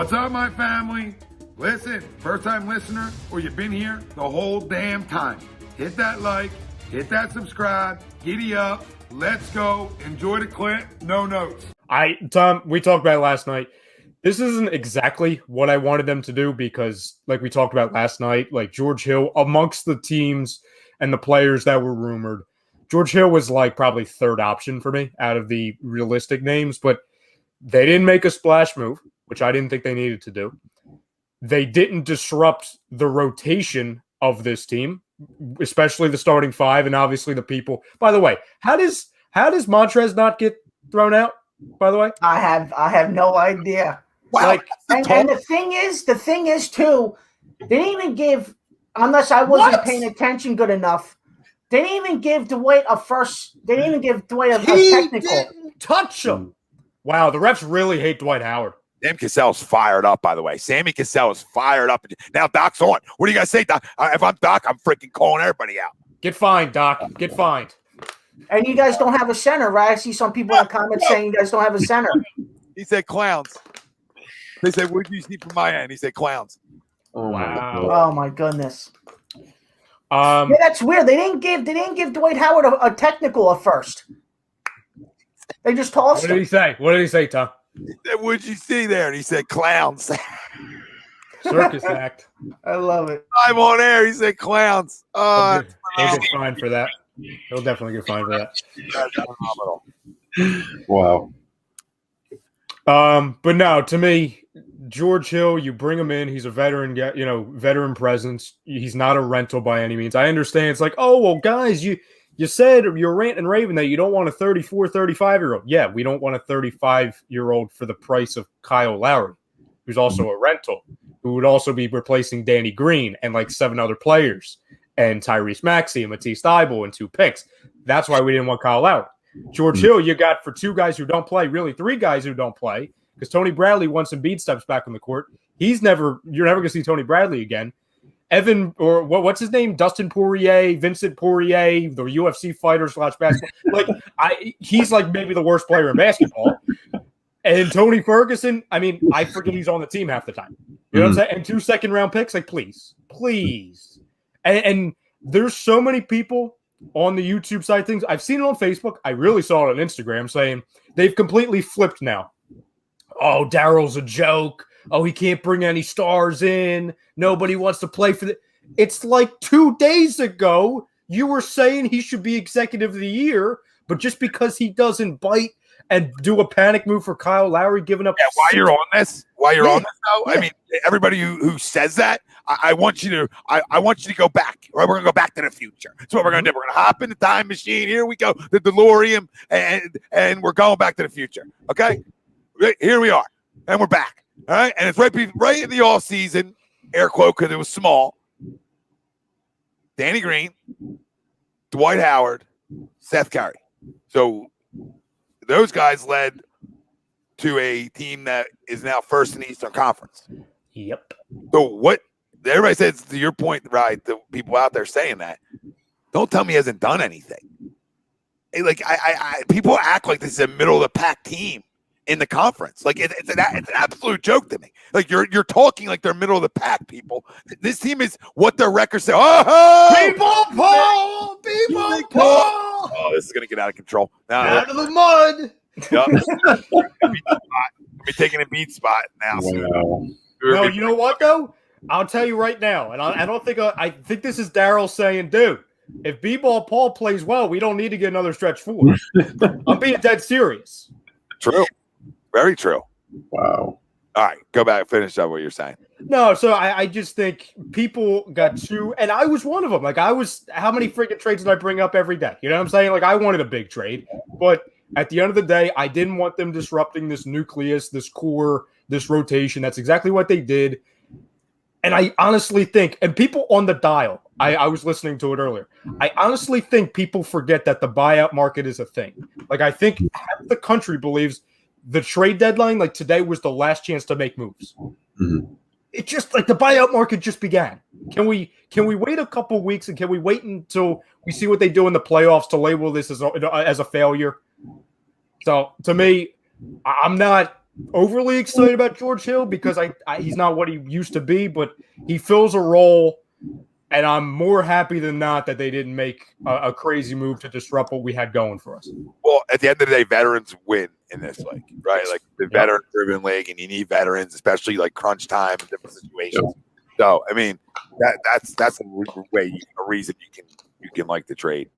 What's up, my family? Listen, first-time listener, or you've been here the whole damn time. Hit that like, hit that subscribe, giddy up, let's go, enjoy the clip, no notes. Tom, we talked about it last night. This isn't exactly what I wanted them to do because, like we talked about last night, like George Hill, amongst the teams and the players that were rumored, George Hill was like probably third option for me out of the realistic names, but they didn't make a splash move, which I didn't think they needed to do. They didn't disrupt the rotation of this team, especially the starting five and obviously the people. By the way, how does Montrez not get thrown out? By the way, I have no idea. Wow. Like, and the thing is too, they didn't even give, unless I wasn't paying attention good enough, they didn't even give Dwight a first. They didn't even give Dwight a technical. Didn't touch him. Wow, the refs really hate Dwight Howard. Sam Cassell's fired up, by the way. Sammy Cassell is fired up. Now Doc's on. What do you guys say, Doc? If I'm Doc, I'm freaking calling everybody out. Get fined, Doc. Get fined. And you guys don't have a center, right? I see some people in the comments saying you guys don't have a center. He said clowns. They said, what did you see from my end? He said clowns. Oh, wow. Oh my goodness. Yeah, that's weird. They didn't give Dwight Howard a technical at first. They just tossed him. What did he say? What did he say, Tom? He said, what did you see there? And he said clowns. Circus act. I love it. I'm on air. He said clowns. He'll get fined for that. He'll definitely get fined for that. That's phenomenal. Wow. But no, to me, George Hill, you bring him in. He's a veteran, veteran presence. He's not a rental by any means. I understand. It's like, oh, well, guys, you said you're ranting and raving that you don't want a 34, 35-year-old. Yeah, we don't want a 35-year-old for the price of Kyle Lowry, who's also a rental, who would also be replacing Danny Green and like 7 other players, and Tyrese Maxey and Matisse Thybulle and 2 picks. That's why we didn't want Kyle Lowry. George Hill, you got for 2 guys who don't play, really 3 guys who don't play, because Tony Bradley, once Embiid steps back on the court, you're never going to see Tony Bradley again. Evan, or what's his name? Dustin Poirier, Vincent Poirier, the UFC fighter / basketball. He's like maybe the worst player in basketball. And Tony Ferguson, I mean, I forget he's on the team half the time. You know what I'm saying? And 2 second-round picks, like, please. And there's so many people on the YouTube side things. I've seen it on Facebook. I really saw it on Instagram saying they've completely flipped now. Oh, Daryl's a joke. Oh, he can't bring any stars in. Nobody wants to play for the. It's like 2 days ago, you were saying he should be executive of the year, but just because he doesn't bite and do a panic move for Kyle Lowry, giving up. Yeah, while you're on this, though, I mean, everybody who says that, I want you to go back. Right, we're gonna go back to the future. That's what we're gonna do. We're gonna hop in the time machine. Here we go, the DeLorean, and we're going back to the future. Okay, here we are, and we're back. All right, and it's right in the off season, air quote, because it was small. Danny Green, Dwight Howard, Seth Curry. So those guys led to a team that is now first in the Eastern Conference. Yep. So what everybody says, to your point, right? The people out there saying that, don't tell me he hasn't done anything. Like people act like this is a middle of the pack team in the conference. Like it's an absolute joke to me. Like you're talking like they're middle of the pack, people. This team is what their records say. People Paul. Oh, this is gonna get out of control. Now, out of the mud. Yep. Be taking a beat spot now. Wow. No, you know what though? I'll tell you right now, and I don't think I think this is Daryl saying, dude, if B-Ball Paul plays well, we don't need to get another stretch forward. I'm being dead serious. True. Very true. Wow. All right, go back, finish up what you're saying. No, so I just think people got too, and I was one of them. Like how many freaking trades did I bring up every day? You know what I'm saying? Like I wanted a big trade, but at the end of the day, I didn't want them disrupting this nucleus, this core, this rotation. That's exactly what they did. And I honestly think, and people on the dial, I was listening to it earlier. I honestly think people forget that the buyout market is a thing. Like I think half the country believes the trade deadline, like today, was the last chance to make moves. Mm-hmm. It just like the buyout market just began. Can we wait a couple weeks and can we wait until we see what they do in the playoffs to label this as a failure? So to me, I'm not overly excited about George Hill because he's not what he used to be, but he fills a role, and I'm more happy than not that they didn't make a crazy move to disrupt what we had going for us. Well, at the end of the day, veterans win in this league, right? Like the veteran-driven league, and you need veterans, especially like crunch time and different situations. Yep. So, I mean, that's a reason you can like the trade.